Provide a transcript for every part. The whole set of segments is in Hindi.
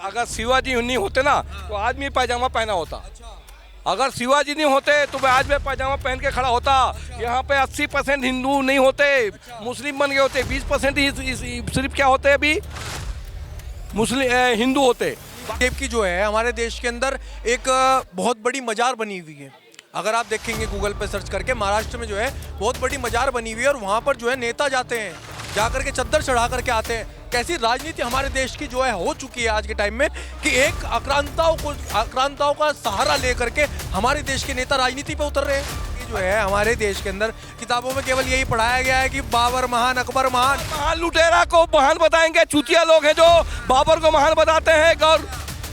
अगर शिवाजी नहीं होते ना तो आज भी पैजामा पहना होता। अगर शिवाजी नहीं होते तो मैं आज भी पैजामा पहन के खड़ा होता। यहाँ पे 80% हिंदू नहीं होते, मुस्लिम बन गए होते। 20% ही सिर्फ क्या होते अभी मुस्लिम हिंदू होते। देव की जो है हमारे देश के अंदर एक बहुत बड़ी मजार बनी हुई है। अगर आप देखेंगे गूगल पे सर्च करके, महाराष्ट्र में जो है बहुत बड़ी मजार बनी हुई है और वहाँ पर जो है नेता जाते हैं, जा करके चद्दर चढ़ा करके आते हैं। कैसी राजनीति हमारे देश की जो है हो चुकी है आज के टाइम में कि एक आक्रांताओं का सहारा लेकर के हमारे देश के नेता राजनीति पे उतर रहे हैं। जो है हमारे देश के अंदर किताबों में केवल यही पढ़ाया गया है कि बाबर महान, अकबर महान। महान लुटेरा को महान बताएंगे, चूतिया लोग हैं जो बाबर को महान बताते हैं। गौर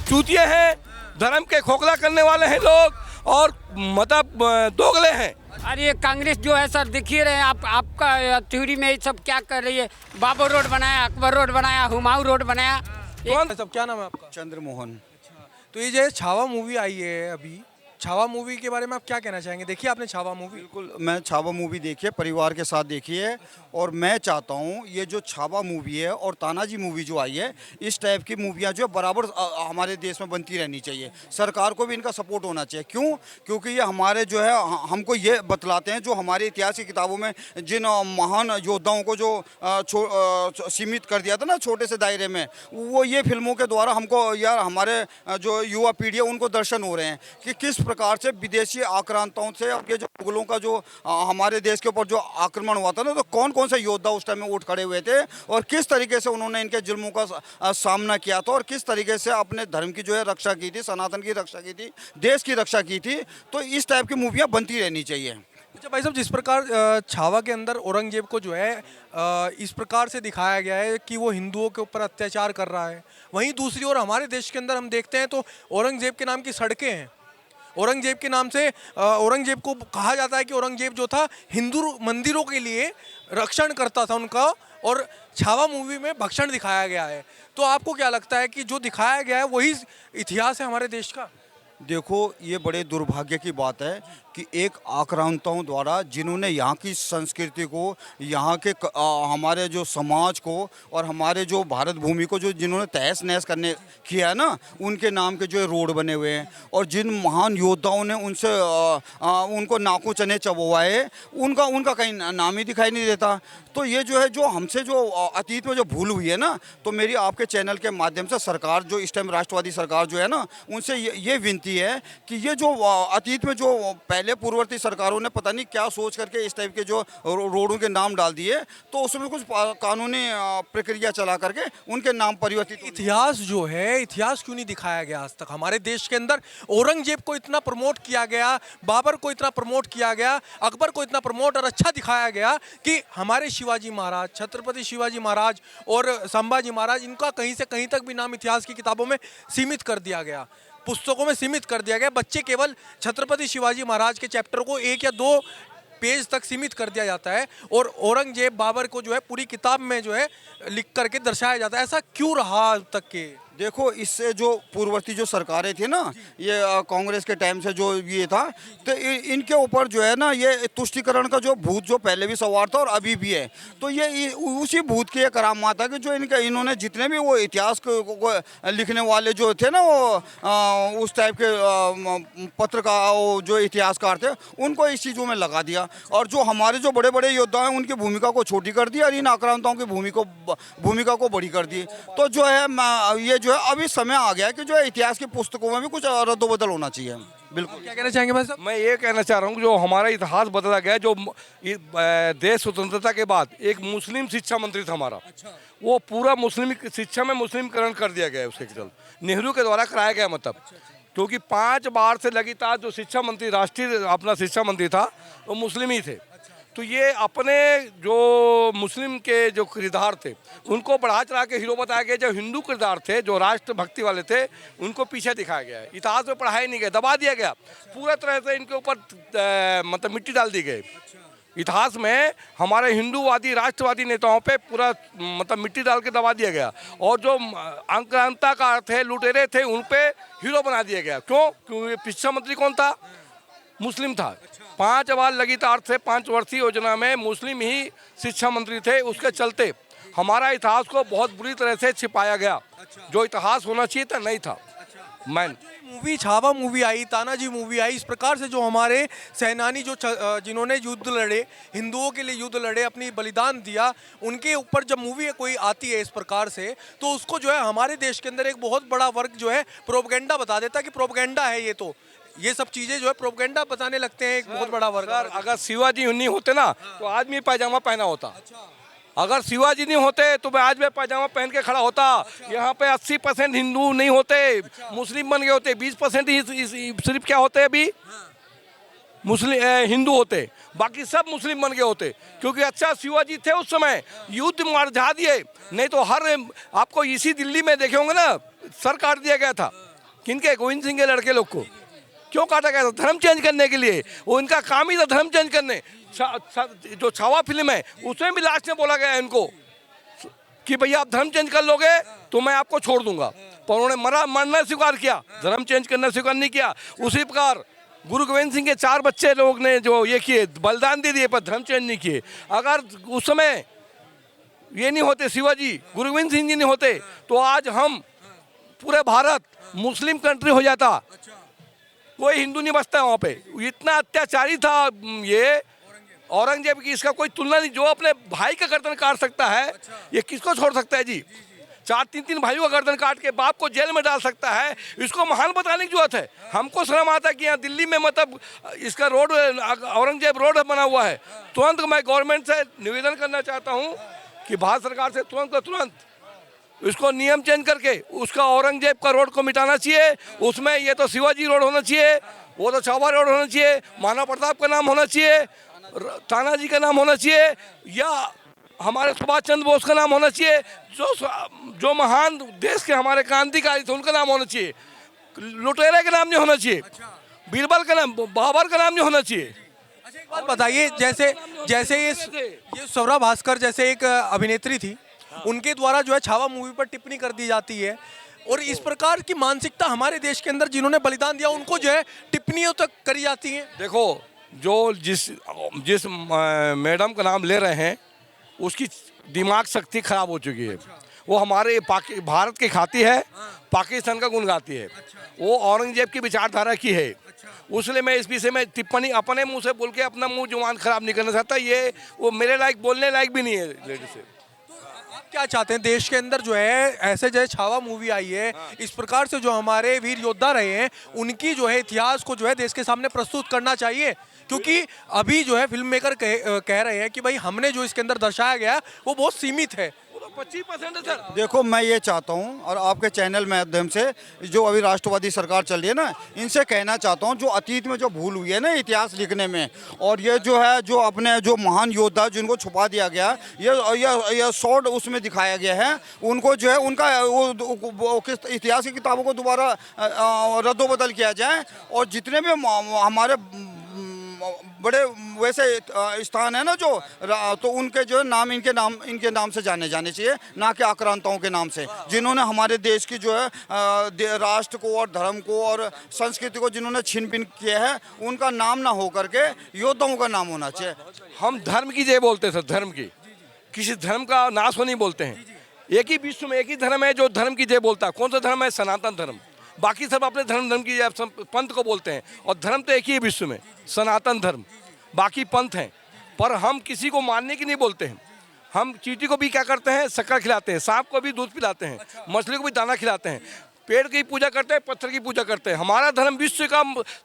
चूतिए हैं, धर्म के खोखला करने वाले हैं लोग और मतलब दोगले हैं। अरे कांग्रेस जो है सर, दिख ही रहे हैं आपका थ्योरी में ये सब क्या कर रही है। बाबर रोड बनाया, अकबर रोड बनाया, हुमायूं रोड बनाया। कौन सब, क्या नाम है आपका? चंद्रमोहन। तो ये जो छावा मूवी आई है अभी, छावा मूवी के बारे में आप क्या कहना चाहेंगे? देखिए आपने छावा मूवी? बिल्कुल, मैं छावा मूवी देखी है, परिवार के साथ देखी है। और मैं चाहता हूँ ये जो छावा मूवी है और तानाजी मूवी जो आई है, इस टाइप की मूवियाँ जो बराबर हमारे देश में बनती रहनी चाहिए। सरकार को भी इनका सपोर्ट होना चाहिए। क्यों? क्योंकि ये हमारे जो है हमको ये बतलाते हैं जो हमारे इतिहास की किताबों में जिन महान योद्धाओं को जो सीमित कर दिया था ना छोटे से दायरे में, वो ये फिल्मों के द्वारा हमको यार हमारे जो युवा पीढ़ी है उनको दर्शन हो रहे हैं कि किस प्रकार से विदेशी आक्रांताओं से ये जो मुगलों का जो हमारे देश के ऊपर जो आक्रमण हुआ था ना, तो कौन कौन से योद्धा उस टाइम में उठ खड़े हुए थे और किस तरीके से उन्होंने इनके जुल्मों का सामना किया था और किस तरीके से अपने धर्म की जो है रक्षा की थी, सनातन की रक्षा की थी, देश की रक्षा की थी। तो इस टाइप की मूवियाँ बनती रहनी चाहिए। अच्छा भाई साहब, जिस प्रकार छावा के अंदर औरंगजेब को जो है इस प्रकार से दिखाया गया है कि वो हिंदुओं के ऊपर अत्याचार कर रहा है, वहीं दूसरी ओर हमारे देश के अंदर हम देखते हैं तो औरंगजेब के नाम की सड़कें हैं। औरंगजेब के नाम से औरंगजेब को कहा जाता है कि औरंगजेब जो था हिंदू मंदिरों के लिए रक्षण करता था उनका, और छावा मूवी में भक्षण दिखाया गया है। तो आपको क्या लगता है कि जो दिखाया गया है वही इतिहास है हमारे देश का? देखो, ये बड़े दुर्भाग्य की बात है कि एक आक्रांताओं द्वारा जिन्होंने यहाँ की संस्कृति को, यहाँ के हमारे जो समाज को और हमारे जो भारत भूमि को जो जिन्होंने तहस नहस करने किया है ना, उनके नाम के जो रोड बने हुए हैं और जिन महान योद्धाओं ने उनसे उनको नाकों चने चबवाए, उनका कहीं नाम ही दिखाई नहीं देता। तो ये जो है जो हमसे जो अतीत में जो भूल हुई है ना, तो मेरी आपके चैनल के माध्यम से सरकार जो इस टाइम राष्ट्रवादी सरकार जो है ना, उनसे ये विनती है कि ये जो अतीत में जो पहले पूर्ववर्ती सरकारों ने पता नहीं क्या सोच करके इस टाइप के जो रोडों के नाम डाल दिए, तो उसमें कुछ कानूनी प्रक्रिया चला करके उनके नाम परिवर्तित। इतिहास जो है, इतिहास क्यों नहीं दिखाया गया आज तक हमारे देश के अंदर? औरंगजेब को इतना प्रमोट किया गया, बाबर को इतना प्रमोट किया गया, अकबर को इतना प्रमोट और अच्छा दिखाया गया कि हमारे शिवाजी महाराज, छत्रपति शिवाजी महाराज और संभाजी महाराज, इनका कहीं से कहीं तक भी नाम इतिहास की किताबों में सीमित कर दिया गया, पुस्तकों में सीमित कर दिया गया। बच्चे केवल छत्रपति शिवाजी महाराज के चैप्टर को 1 या 2 पेज तक सीमित कर दिया जाता है और औरंगजेब, बाबर को जो है पूरी किताब में जो है लिख करके दर्शाया जाता है। ऐसा क्यों रहा अब तक के? देखो, इससे जो पूर्ववर्ती जो सरकारें थी ना, ये कांग्रेस के टाइम से जो ये था, तो इनके ऊपर जो है ना ये तुष्टीकरण का जो भूत जो पहले भी सवार था और अभी भी है, तो ये उसी भूत की एक करामात है कि जो इन्होंने जितने भी वो इतिहास को लिखने वाले जो थे ना, वो उस टाइप के पत्रकार, वो जो इतिहासकार थे, उनको इस चीज़ों में लगा दिया और जो हमारे जो बड़े बड़े योद्धा हैं उनकी भूमिका को छोटी कर दी और इन आक्रांताओं की भूमिका को बड़ी कर दी। तो जो है ये जो है अभी समय आ गया है कि जो है इतिहास की पुस्तकों में भी कुछ रद्दोबदल होना चाहिए। बिल्कुल। क्या कहना चाहेंगे भाई साहब? मैं ये कहना चाह रहा हूँ जो हमारा इतिहास बदला गया, जो देश स्वतंत्रता के बाद एक मुस्लिम शिक्षा मंत्री था हमारा, वो पूरा मुस्लिम शिक्षा में मुस्लिमकरण कर दिया गया है। उसके चलते नेहरू के द्वारा कराया गया, मतलब क्योंकि 5 बार से लगातार जो शिक्षा मंत्री, राष्ट्रीय अपना शिक्षा मंत्री था, वो मुस्लिम ही थे। तो ये अपने जो मुस्लिम के जो किरदार थे उनको बढ़ा चढ़ा के हीरो बताया गया। जो हिंदू किरदार थे, जो राष्ट्रभक्ति वाले थे, उनको पीछे दिखाया गया है। इतिहास में पढ़ाया नहीं गया, दबा दिया गया पूरा तरह से। इनके ऊपर मतलब मिट्टी डाल दी गई। इतिहास में हमारे हिंदूवादी राष्ट्रवादी नेताओं पे पूरा मतलब मिट्टी डाल के दबा दिया गया और जो आक्रांताकार थे, लुटेरे थे, उन पे हीरो बना दिया गया। क्यों? क्योंकि शिक्षा मंत्री कौन था? मुस्लिम था। 5 बार लगातार से 5 वर्षीय योजना में मुस्लिम ही शिक्षा मंत्री थे। उसके चलते हमारा इतिहास को बहुत बुरी तरह से छिपाया गया। जो इतिहास होना चाहिए था नहीं था। मैं मूवी छावा मूवी आई, तानाजी मूवी आई, इस प्रकार से जो हमारे सेनानी जिन्होंने युद्ध लड़े, हिंदुओं के लिए युद्ध लड़े, अपनी बलिदान दिया, उनके ऊपर जब मूवी कोई आती है इस प्रकार से, तो उसको जो है हमारे देश के अंदर एक बहुत बड़ा वर्ग जो है प्रोपगेंडा बता देता है कि प्रोपगेंडा है ये सब चीजें जो है प्रोपगेंडा बताने लगते हैं एक बहुत बड़ा वर्ग। अगर शिवाजी नहीं होते ना तो आज भी पायजामा पहना होता। अगर शिवाजी नहीं होते तो मैं आज भी पायजामा पहन के खड़ा होता। यहाँ पे 80% हिंदू नहीं होते, मुस्लिम बन गए होते। 20% ही सिर्फ क्या होते अभी मुस्लिम हिंदू होते, बाकी सब मुस्लिम बन गए होते। क्योंकि अच्छा शिवाजी थे उस समय, युद्ध मार जा दिए, नहीं तो हर आपको इसी दिल्ली में देखे होंगे ना, सर काट दिया गया था। किनके? गोविंद सिंह के लड़के लोग को क्यों काटा गया था? धर्म चेंज करने के लिए। वो इनका काम ही था धर्म चेंज करने। जो छावा फिल्म है उसमें भी लास्ट में बोला गया है इनको कि भैया आप धर्म चेंज कर लोगे तो मैं आपको छोड़ दूंगा, पर उन्होंने मरना स्वीकार किया, धर्म चेंज करना स्वीकार नहीं किया। उसी प्रकार गुरु गोविंद सिंह के 4 बच्चे लोग ने जो ये किए, बलिदान दे दिए, पर धर्म चेंज नहीं किए। अगर उस समय ये नहीं होते, शिवाजी गुरु गोविंद सिंह जी नहीं होते, तो आज हम पूरे भारत मुस्लिम कंट्री हो जाता, कोई हिंदू नहीं बचता वहाँ पे। इतना अत्याचारी था ये औरंगजेब की, इसका कोई तुलना नहीं। जो अपने भाई का गर्दन काट सकता है, ये किसको छोड़ सकता है जी? 4-3 भाइयों का गर्दन काट के बाप को जेल में डाल सकता है, इसको महान बताने की जरूरत है। हमको शर्म आता है कि यहाँ दिल्ली में मतलब इसका रोड औरंगजेब रोड बना हुआ है। तुरंत मैं गवर्नमेंट से निवेदन करना चाहता हूँ कि भारत सरकार से तुरंत इसको नियम चेंज करके उसका औरंगजेब का रोड को मिटाना चाहिए। उसमें ये तो शिवाजी रोड होना चाहिए, वो तो छावा रोड होना चाहिए, महाराणा प्रताप का नाम होना चाहिए, तानाजी का नाम होना चाहिए, या हमारे सुभाष चंद्र बोस का नाम होना चाहिए। जो महान देश के हमारे क्रांतिकारी थे उनका नाम होना चाहिए। लुटेरे का नाम नहीं होना चाहिए, बीरबल का नाम, बाबर का नाम नहीं होना चाहिए। अच्छा एक बात बताइए, जैसे ये स्वरा भास्कर जैसे एक अभिनेत्री थी, उनके द्वारा जो है छावा मूवी पर टिप्पणी कर दी जाती है, और इस प्रकार की मानसिकता हमारे देश के अंदर जिन्होंने बलिदान दिया उनको जो है टिप्पणियों तक करी जाती है। देखो, जो जिस मैडम का नाम ले रहे हैं उसकी दिमाग शक्ति खराब हो चुकी है। वो हमारे भारत की खाती है, पाकिस्तान का गुण गाती है। वो औरंगजेब की विचारधारा की है, उसलिए मैं इस विषय में टिप्पणी अपने मुंह से बोल के अपना मुंह जुबान खराब नहीं करना चाहता। ये वो मेरे लायक बोलने लायक भी नहीं है लेडी से। आप क्या चाहते हैं देश के अंदर जो है ऐसे जैसे छावा मूवी आई है, इस प्रकार से जो हमारे वीर योद्धा रहे हैं उनकी जो है इतिहास को जो है देश के सामने प्रस्तुत करना चाहिए? क्योंकि अभी जो है फिल्म मेकर कह रहे हैं कि भाई हमने जो इसके अंदर दर्शाया गया वो बहुत सीमित है। 25% है सर। देखो, मैं ये चाहता हूँ और आपके चैनल माध्यम से जो अभी राष्ट्रवादी सरकार चल रही है ना, इनसे कहना चाहता हूँ जो अतीत में जो भूल हुई है ना इतिहास लिखने में, और ये जो है जो अपने जो महान योद्धा जिनको छुपा दिया गया, ये शॉर्ट उसमें दिखाया गया है, उनको जो है उनका वो इतिहास की किताबों को दोबारा रद्दोबदल किया जाए, और जितने भी हमारे बड़े वैसे स्थान है ना जो, तो उनके जो नाम इनके नाम से जाने चाहिए, ना कि आक्रांताओं के नाम से, जिन्होंने हमारे देश की जो है राष्ट्र को और धर्म को और संस्कृति को जिन्होंने छीन भिन किया है, उनका नाम ना हो करके योद्धाओं का नाम होना चाहिए। हम धर्म की जय बोलते हैं, धर्म की, किसी धर्म का नाश हो नहीं बोलते हैं। एक ही विश्व में एक ही धर्म है जो धर्म की जय बोलता है। कौन सा धर्म है? सनातन धर्म। बाकी सब अपने धर्म की पंथ को बोलते हैं, और धर्म तो एक ही है विश्व में, सनातन धर्म। बाकी पंथ हैं, पर हम किसी को मानने की नहीं बोलते हैं। हम चींटी को भी क्या करते हैं? शक्कर खिलाते हैं, सांप को भी दूध पिलाते हैं, मछली को भी दाना खिलाते हैं, पेड़ की पूजा करते हैं, पत्थर की पूजा करते हैं। हमारा धर्म विश्व का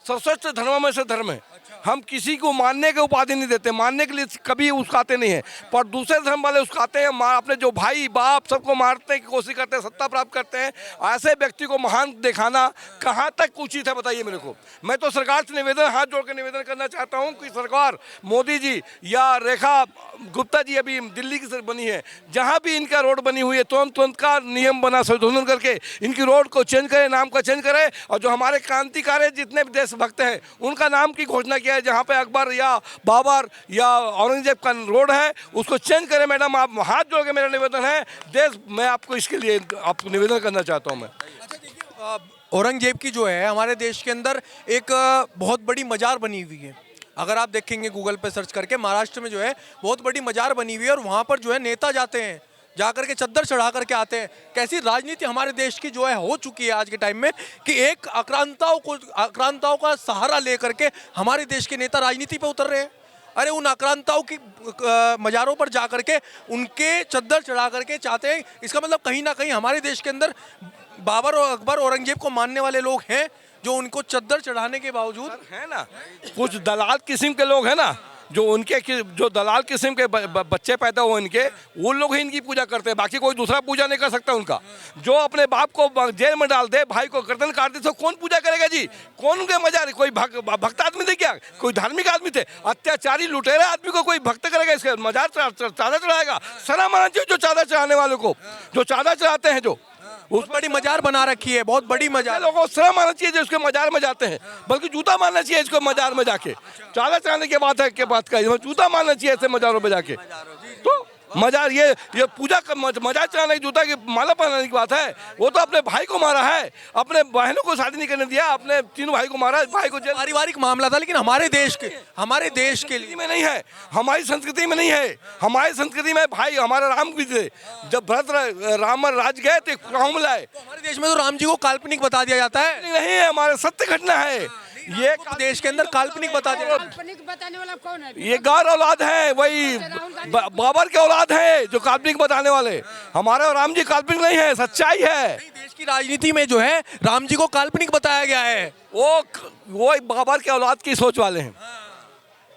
सर्वश्रेष्ठ धर्मों में से धर्म है। हम किसी को मानने के उपाधि नहीं देते, मानने के लिए कभी उस्काते नहीं हैं, पर दूसरे धर्म वाले उस्काते हैं, अपने जो भाई बाप सबको मारने की कोशिश करते हैं, सत्ता प्राप्त करते हैं। ऐसे व्यक्ति को महान दिखाना कहाँ तक उचित है बताइए मेरे को। मैं तो सरकार से हाथ जोड़ के निवेदन करना चाहता हूँ कि सरकार, मोदी जी या रेखा गुप्ता जी अभी दिल्ली की बनी है, जहाँ भी इनका रोड बनी हुई है तुरंत का नियम बना संशोधन करके इनकी रोड को चेंज करे, नाम का चेंज करे, और जो हमारे क्रांतिकारी जितने भी देशभक्त हैं उनका नाम की घोषणा किया है। जहाँ पे अकबर या बाबर या औरंगजेब का रोड है उसको चेंज करें। मैडम, आप हाथ जोड़ के मेरा निवेदन है, देश मैं आपको इसके लिए आपको निवेदन करना चाहता हूँ। मैं औरंगजेब की जो है हमारे देश के अंदर एक बहुत बड़ी मजार बनी हुई है। अगर आप देखेंगे गूगल पे सर्च करके, महाराष्ट्र में जो है बहुत बड़ी मजार बनी हुई है, और वहाँ पर जो है नेता जाते हैं जाकर के चद्दर चढ़ा करके आते हैं। कैसी राजनीति हमारे देश की जो है हो चुकी है आज के टाइम में कि एक आक्रांताओं का सहारा लेकर के हमारे देश के नेता राजनीति पे उतर रहे हैं। अरे उन आक्रांताओं की मज़ारों पर जा करके उनके चद्दर चढ़ा करके चाहते हैं। इसका मतलब कहीं ना कहीं हमारे देश के अंदर बाबर और अकबर औरंगजेब को मानने वाले लोग हैं जो उनको चद्दर चढ़ाने के बावजूद है ना, कुछ दलाल किस्म के लोग हैं ना, जो उनके जो दलाल किस्म के बच्चे पैदा हुए इनके, वो लोग ही इनकी पूजा करते हैं, बाकी कोई दूसरा पूजा नहीं कर सकता उनका। जो अपने बाप को जेल में डाल दे, भाई को गर्दन काट दे, तो कौन पूजा करेगा जी? कौन उनके मजार? कोई भक्त आदमी थे क्या? कोई धार्मिक आदमी थे? अत्याचारी लुटेरे आदमी को कोई भक्त करेगा? इसके मजार चादर चढ़ाएगा? शर्म आना चाहिए जो चादर चढ़ाने वालों को, जो चादर चढ़ाते हैं, जो उस बड़ी मजार बना रखी है, बहुत बड़ी मजार। लोगों को शर्म आना चाहिए जो उसके मजार में जाते हैं, बल्कि जूता मारना चाहिए इसको मजार में जाके। चादर चढ़ाने के बात है के बात का जूता मारना चाहिए ऐसे मजारों में जाके। तो मजार ये पूजा मजार चढ़ाने की जूता की माला पहनाने की बात है। वो तो अपने भाई को मारा है, अपने बहनों को शादी नहीं करने दिया, अपने तीनों भाई को मारा, भाई को जेल। पारिवारिक मामला था, लेकिन हमारे देश के लिए में नहीं है, हमारी संस्कृति में नहीं है। हमारी संस्कृति में भाई हमारे राम भी थे, जब भरत राम राज गए थे राम लाए। हमारे देश में तो राम जी को काल्पनिक बता दिया जाता है। नहीं है, हमारे सत्य घटना है ये। देश के अंदर काल्पनिक बता दिया। काल्पनिक बताने वाला कौन है? ये गैर औलाद है, वही बाबर के औलाद है जो काल्पनिक बताने वाले। हमारे राम जी काल्पनिक नहीं है, सच्चाई है। देश की राजनीति में जो है राम जी को काल्पनिक बताया गया है। वो बाबर के औलाद की सोच वाले हैं।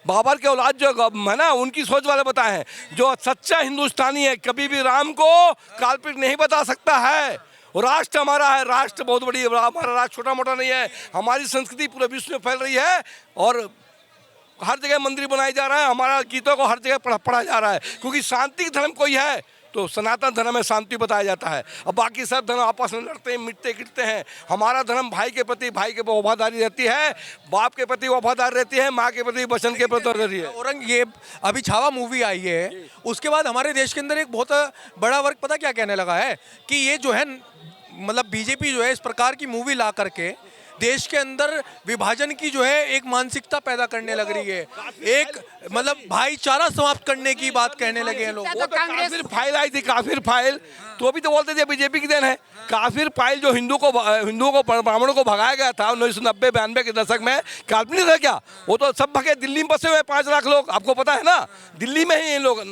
बाबर के औलाद जो है ना, उनकी सोच वाले बताए हैं। जो सच्चा हिंदुस्तानी है कभी भी राम को काल्पनिक नहीं बता सकता है। और राष्ट्र हमारा है, राष्ट्र बहुत बड़ी है, हमारा राष्ट्र छोटा मोटा नहीं है। हमारी संस्कृति पूरे विश्व में फैल रही है और हर जगह मंदिर बनाए जा रहा है, हमारा गीतों को हर जगह पढ़ा जा रहा है। क्योंकि शांति धर्म कोई है तो सनातन धर्म में शांति बताया जाता है। अब बाकी सब धर्म आपस में लड़ते हैं, मिटते गिरते हैं। हमारा धर्म भाई के प्रति भाई के वफादारी रहती है, बाप के प्रति वफादार रहती है, माँ के प्रति वचन के प्रति रहती है। औरंगजेब अभी छावा मूवी आई है, उसके बाद हमारे देश के अंदर एक बहुत बड़ा वर्ग पता क्या कहने लगा है कि ये जो है मतलब बीजेपी जो है इस प्रकार की मूवी ला करके देश के अंदर विभाजन की जो है एक मानसिकता पैदा करने लग रही है, एक मतलब भाईचारा समाप्त करने की बात कहने लगे हैं लोग। वो तो काफिर फाइल आई थी, काफिर फाइल, तो अभी तो बोलते थे बीजेपी की देन है। काफिर फाइल जो हिंदुओं को ब्राह्मणों को भगाया गया था 1990-92 के दशक में, काल्पनिक था क्या? वो तो सब भगे, दिल्ली में बसे हुए 5 लाख लोग, आपको पता है ना, दिल्ली में ही ये लोग।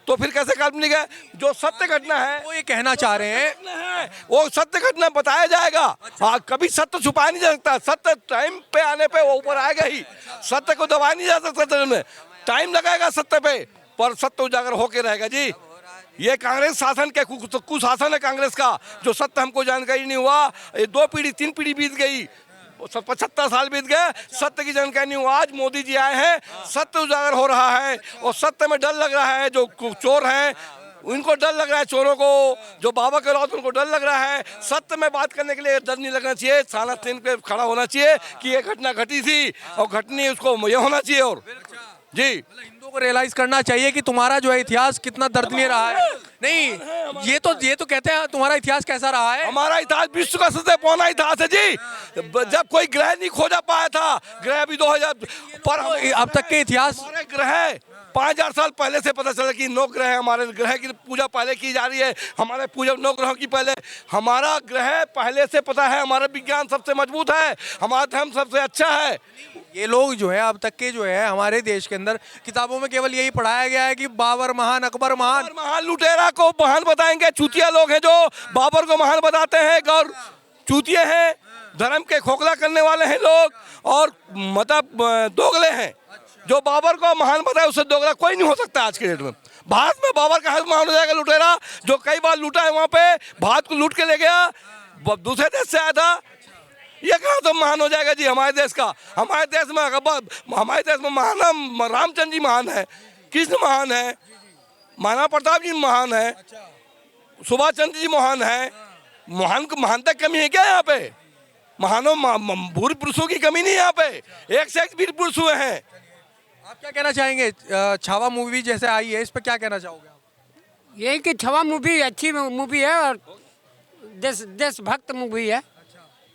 तो फिर कैसे काल्पनिक है? जो सत्य घटना है वो ये कहना चाह रहे हैं, वो सत्य घटना बताया जाएगा। हाँ, कभी सत्य छुपाया नहीं जा सकता। सत्य टाइम पे आने पे वो ऊपर आएगा ही। सत्य को दबाया नहीं जा सकता, टाइम लगाएगा सत्य पे, पर सत्य उजागर होके रहेगा जी। ये कांग्रेस शासन के कुशासन है कांग्रेस का, जो सत्य हमको जानकारी नहीं हुआ। ये 2 पीढ़ी 3 पीढ़ी बीत गई, 75 साल बीत गए, सत्य की जानकारी नहीं हुआ। आज मोदी जी आए हैं, सत्य उजागर हो रहा है और सत्य में डर लग रहा है। जो चोर हैं उनको डर लग रहा है, चोरों को, जो बाबा के औलाद उनको डर लग रहा है। सत्य में बात करने के लिए डर नहीं लगना चाहिए, साला तीन पे खड़ा होना चाहिए कि ये घटना घटी थी और घटनी उसको ये होना चाहिए। और जी हिंदुओं को रियलाइज करना चाहिए कि तुम्हारा जो है इतिहास कितना दर्दनीय रहा है। नहीं, ये तो कहते हैं तुम्हारा इतिहास कैसा रहा है। हमारा इतिहास विश्व का सबसे पुराना इतिहास है जी। जब कोई ग्रह नहीं खोजा पाया था, ग्रह भी 2000 पर अब तक के इतिहास, हमारे ग्रह 5000 साल पहले से पता चला कि 9 ग्रह है। हमारे ग्रह की पूजा पहले की जा रही है, हमारे पूजा 9 ग्रहों की पहले। हमारा ग्रह पहले से पता है, हमारा विज्ञान सबसे मजबूत है, हमारा धर्म सबसे अच्छा है। ये लोग जो है अब तक के जो है हमारे देश के अंदर किताबों में केवल यही पढ़ाया गया है कि बाबर महान, अकबर महान। महान लुटेरा को महान बताएंगे, चूतिया लोग हैं जो बाबर को महान बताते हैं, गौर चूतिया हैं, धर्म के खोखला करने वाले हैं लोग, और मतलब दोगले हैं। जो बाबर को महान बताए उससे दोगला कोई नहीं हो सकता आज के डेट में। भारत में बाबर का हक महान हो जाएगा लुटेरा, जो कई बार लूटा है वहाँ पे, भारत को लूट के ले गया, दूसरे देश से आया था। ये कहाँ तो महान हो जाएगा जी हमारे देश का? हमारे देश में महान रामचंद्र जी महान है, कृष्ण महान है, महाराणा प्रताप जी महान है, सुभाष चंद्र जी महान है। महानता कमी है क्या यहाँ पे? भूर पुरुषों की कमी नहीं है यहाँ पे, एक से एक वीर पुरुष हुए हैं। आप क्या कहना चाहेंगे? छावा मूवी जैसे आई है, इस पर क्या कहना चाहोगे आप? यही कि छवा मूवी अच्छी मूवी है और देशभक्त मूवी है।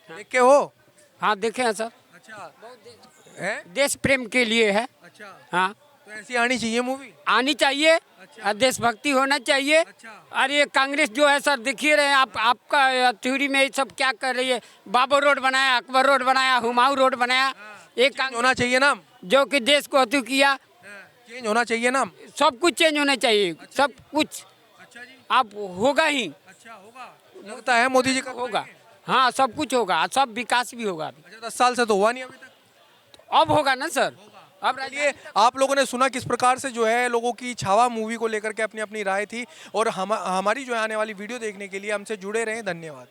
देख के हो? हाँ देखे हैं सर। अच्छा है? देश प्रेम के लिए है। अच्छा, हाँ तो ऐसी आनी चाहिए मूवी। आनी चाहिए, देशभक्ति होना चाहिए। और ये कांग्रेस जो है सर, देखिए रहे हैं आप, आपका थ्योरी में ये सब क्या कर रही है। बाबर रोड बनाया, अकबर रोड बनाया, हुमायूं रोड बनाया। एक होना चाहिए नाम, जो कि देश को अतु किया। चेंज होना चाहिए नाम। सब कुछ चेंज होना चाहिए, सब कुछ। अच्छा जी, आप होगा ही, अच्छा होगा, लगता है मोदी जी का होगा। हाँ, सब कुछ होगा, सब विकास भी होगा। अच्छा 10 साल से तो हुआ नहीं अभी तक। अब होगा ना सर। अब चलिए, आप लोगों ने सुना किस प्रकार से जो है लोगों की छावा मूवी को लेकर के अपनी अपनी राय थी। और हमारी जो है आने वाली वीडियो देखने के लिए हमसे जुड़े रहें। धन्यवाद।